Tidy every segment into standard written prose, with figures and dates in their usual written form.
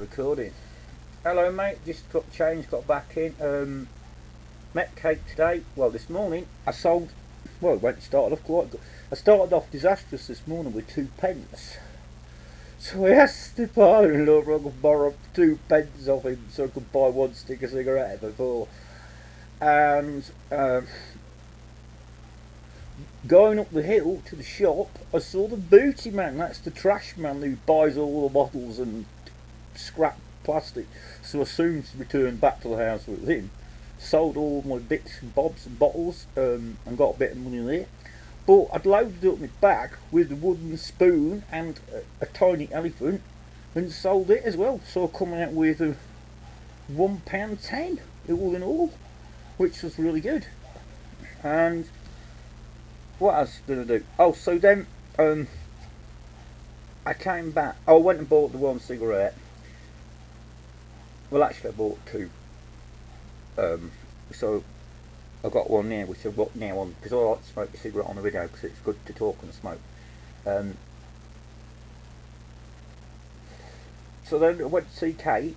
Recording. Hello mate, just got changed, got back in. Met Kate today, well this morning. It started off quite good. I started off disastrous this morning with 2 pence. So I asked the father-in-law if I could borrow 2 pence off him so I could buy one stick of cigarette before. And going up the hill to the shop, I saw the booty man. That's the trash man who buys all the bottles and scrap plastic. So I soon returned back to the house with him, sold all my bits and bobs and bottles, and got a bit of money there. But I'd loaded up my bag with a wooden spoon and a tiny elephant and sold it as well. So I come out with a £1.10 all in all, which was really good. And what else did I do? Oh, so then I came back. I went and bought the one cigarette. Well, actually, I bought two. So I got one there, which I've got now on because I like to smoke a cigarette on the video because it's good to talk and smoke. So then I went to see Kate.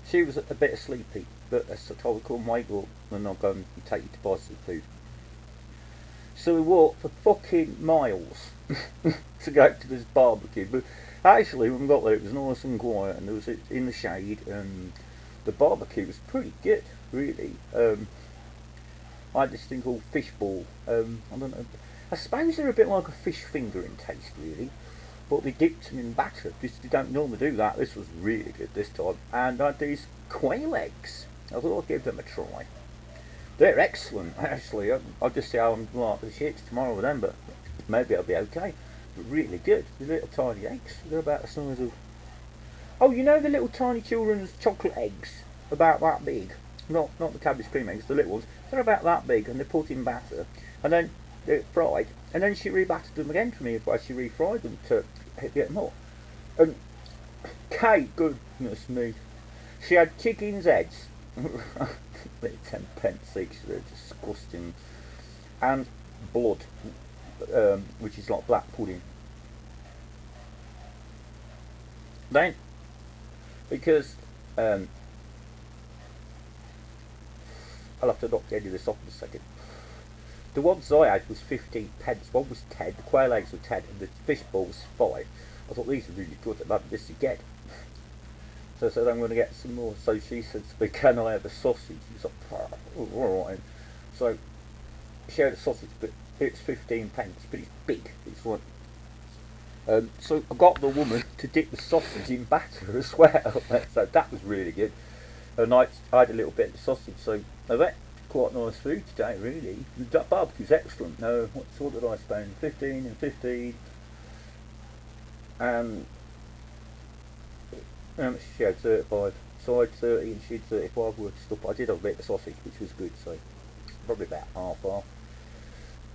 She was a bit sleepy, but I told her come wake up and I'll go and take you to buy some food. So we walked for fucking miles to go to this barbecue. But actually, when we got there, it was nice and quiet, and there was in the shade, and the barbecue was pretty good, really. I had this thing called fishball. I don't know. I suppose they're a bit like a fish finger in taste, really. But they dipped them in batter. They don't normally do that. This was really good this time. And I had these quail eggs. I thought I'd give them a try. They're excellent, actually. I'll just see how I'm like the shits tomorrow with them, but maybe I'll be okay. But really good. The little tiny eggs. They're about the size of... Oh, you know the little tiny children's chocolate eggs? About that big. Not the cabbage cream eggs, the little ones. They're about that big, and they're put in batter. And then they're fried. And then she rebattered them again for me while she refried them to get them up. And Kate, goodness me. She had chicken's heads. 10 pence each, they're disgusting, and blood, which is like black pudding. Then, because I'll have to knock the end of this off in a second. The ones I had was 15 pence. One was 10. The quail eggs were 10, and the fish ball was 5. I thought these are really good. I'd have this again. So I said, I'm going to get some more. So she said to me, can I have a sausage? He's like, oh, alright. So she had a sausage, but it's 15 pence, but it's big. It's one. So I got the woman to dip the sausage in batter as well. So that was really good. And I had a little bit of the sausage. So I've had quite nice food today, really. The barbecue's excellent. No, what did I spend? 15 and 15. And she had 35, so I had 30 and she had 35 worth of stuff. I did have a bit of sausage, which was good, so probably about half.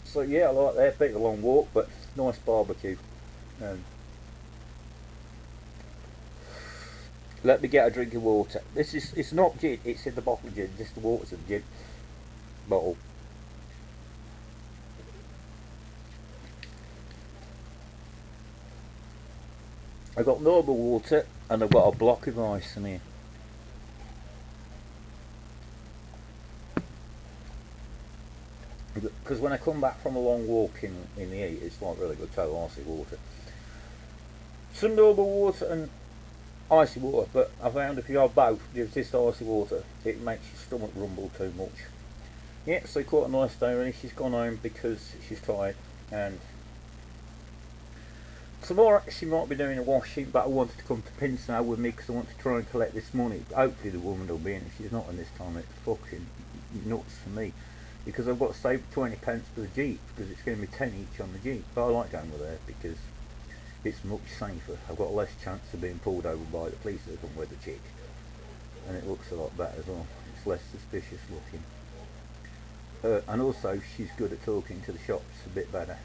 So yeah, I like that. Bit of a long walk, but nice barbecue. Let me get a drink of water. It's not gin, it's in the bottle of gin, just the water's in the gin bottle. I've got normal water and I've got a block of ice in here. Because when I come back from a long walk in the heat, it's like really good to icy water. Some normal water and icy water, but I found if you have both, just icy water, it makes your stomach rumble too much. Yeah, so quite a nice day really. She's gone home because she's tired, and tomorrow she might be doing a washing, but I wanted to come to Pinsnow with me because I want to try and collect this money. Hopefully the woman will be in. If she's not in this time, it's fucking nuts for me. Because I've got to save 20 pence for the Jeep, because it's going to be 10 each on the Jeep. But I like going with her because it's much safer. I've got less chance of being pulled over by the police if I'm with a chick. And it looks a lot better as well. It's less suspicious looking. And also she's good at talking to the shops a bit better.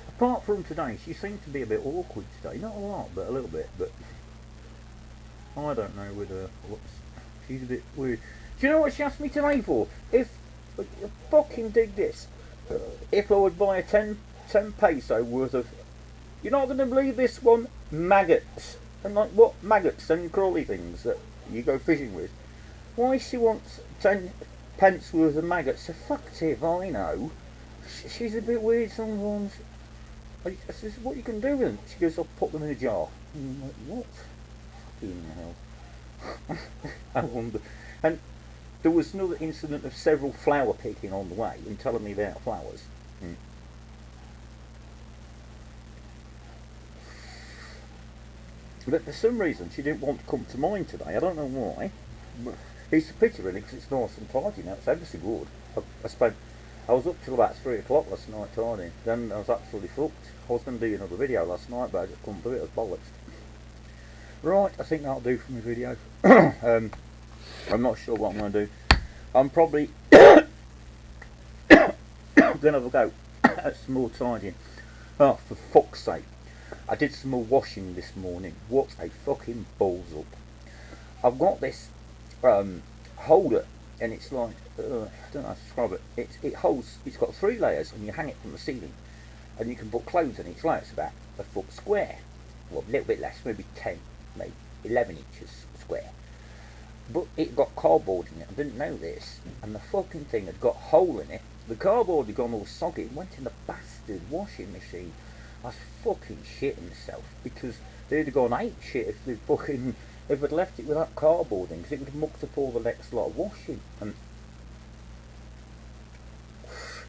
Apart from today, she seemed to be a bit awkward today. Not a lot, but a little bit. But I don't know whether she's a bit weird. Do you know what she asked me today for? If fucking dig this, if I would buy a 10 peso worth of, you're not going to believe this one, maggots. And like, what maggots and crawly things that you go fishing with? Why she wants 10 pence worth of maggots? So fucked if I know. She's a bit weird sometimes. I says, what you can do with them? She goes, I'll put them in a jar. And I'm like, what? Fucking hell. I wonder. And there was another incident of several flower picking on the way and telling me about flowers. But for some reason she didn't want to come to mine today. I don't know why. But it's a picture really, because it's nice and tidy now. It's ever so good. I was up till about 3 o'clock last night tidying. Then I was absolutely fucked. I was going to do another video last night, but I just couldn't do it. I was bollocks. Right, I think that'll do for my video. I'm not sure what I'm going to do. I'm probably going to have a go at some more tidying. Oh, for fuck's sake. I did some more washing this morning. What a fucking balls up. I've got this holder, and it's like, I don't know how to describe it. It holds, it's got 3 layers, and you hang it from the ceiling. And you can put clothes in each layer. It's about a foot square. Well, a little bit less, maybe 10, maybe 11 inches square. But it got cardboard in it. I didn't know this. And the fucking thing had got a hole in it. The cardboard had gone all soggy. It went in the bastard washing machine. I was fucking shitting myself, because they'd have gone ape shit if they'd fucking, if I'd left it without cardboarding, because it would have mucked up all the next lot of washing. And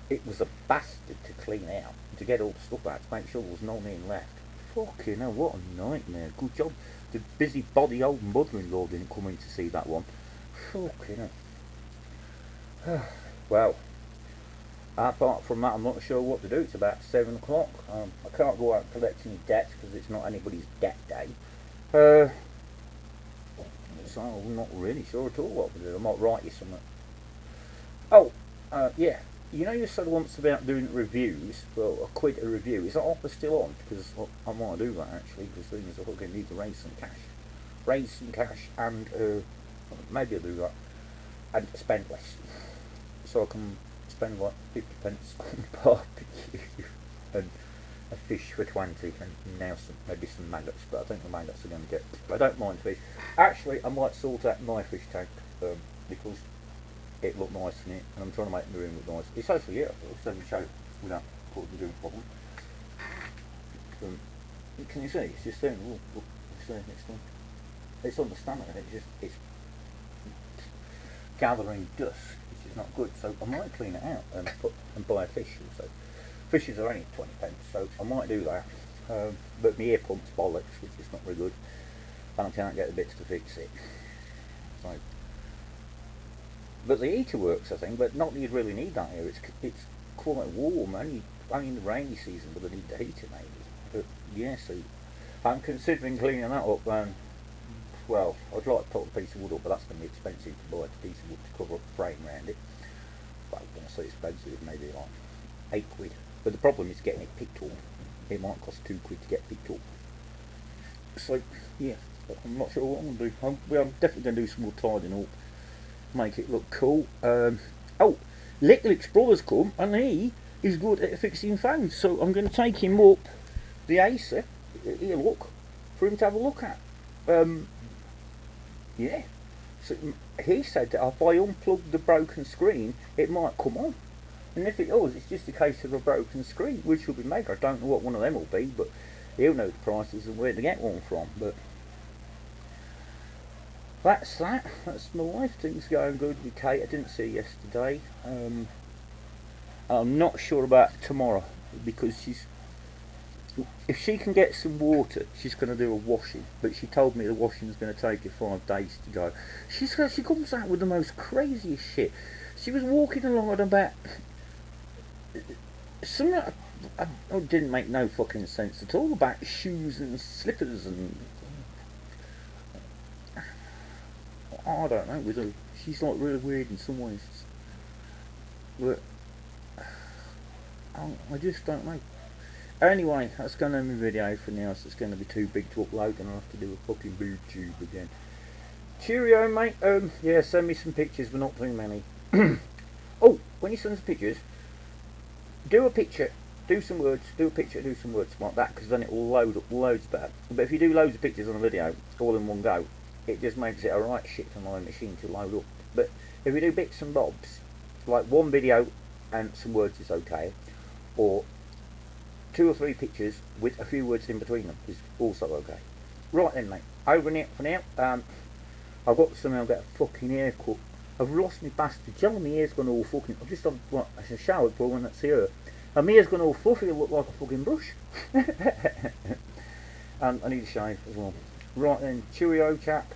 it was a bastard to clean out, to get all the stuff out, to make sure there was none in left. Fucking hell, what a nightmare. Good job the busybody old mother-in-law didn't come in to see that one. Fucking hell. Well, apart from that, I'm not sure what to do. It's about 7 o'clock. I can't go out and collect any debts because it's not anybody's debt day. So I'm not really sure at all what to do. I might write you something. Oh, yeah. You know you said once about doing reviews. Well, I quit a review. Is that offer still on? Because I might do that actually, because things are going to need to raise some cash. Raise some cash and maybe I'll do that. And spend less. So I can spend like 50 pence on barbecue and a fish for 20 and now maybe some maggots, but I think the maggots are going to get, I don't mind fish. Actually, I might sort out my fish tank because it looked nice in it, and I'm trying to make the room look nice. It's actually, yeah, it's only show without putting doing a problem. Can you see? It's just there. Look, it's there next time. It's on the stomach, and it's gathering dust, which is not good. So I might clean it out and buy a fish also. Fishes are only 20 pence, so I might do that. But my ear pump's bollocks, which is not very good, and I can't get the bits to fix it. So, but the heater works, I think, but not that you'd really need that here. It's quite warm, only in the rainy season, but I need the heater maybe. But yeah, so I'm considering cleaning that up. Well, I'd like to put a piece of wood up, but that's going to be expensive to buy a piece of wood to cover up the frame around it. Well, when I say expensive, maybe like 8 quid. But the problem is getting it picked up. It might cost 2 quid to get picked up. So yeah, I'm not sure what I'm going to do. I'm definitely going to do some more tidying up, make it look cool. Oh, Little Explorer's come, and he is good at fixing phones, so I'm going to take him up the Acer. Here, look, for him to have a look at. Yeah. So he said that if I unplug the broken screen, it might come on. And if it does, it's just a case of a broken screen, which will be made. I don't know what one of them will be, but he'll know the prices and where to get one from. But that's that. That's my life. Things going good with Kate. I didn't see her yesterday. I'm not sure about tomorrow, because if she can get some water, she's going to do a washing. But she told me the washing is going to take her 5 days to go. She comes out with the most craziest shit. She was walking along about something that didn't make no fucking sense at all, about shoes and slippers and I don't know. With her, she's like really weird in some ways. But I just don't know. Anyway, that's going to be my video for now, so it's going to be too big to upload and I'll have to do a fucking BoobTube again. Cheerio, mate. Yeah, send me some pictures, but not too many. Oh, when you send us pictures, do a picture do some words, do a picture, do some words like that, because then it will load up loads better. But if you do loads of pictures on a video all in one go, it just makes it a right shit for my machine to load up. But if you do bits and bobs, like one video and some words is okay, or 2 or 3 pictures with a few words in between them is also okay. Right then, mate, over and out for now. I've got to somehow get a fucking haircut. I've lost my bastard gel, my hair's gone all fucking... I've just had what, a shower before when that's here. And my hair's gone all fluffy, it look like a fucking brush. And I need a shave as well. Right then, cheerio chap.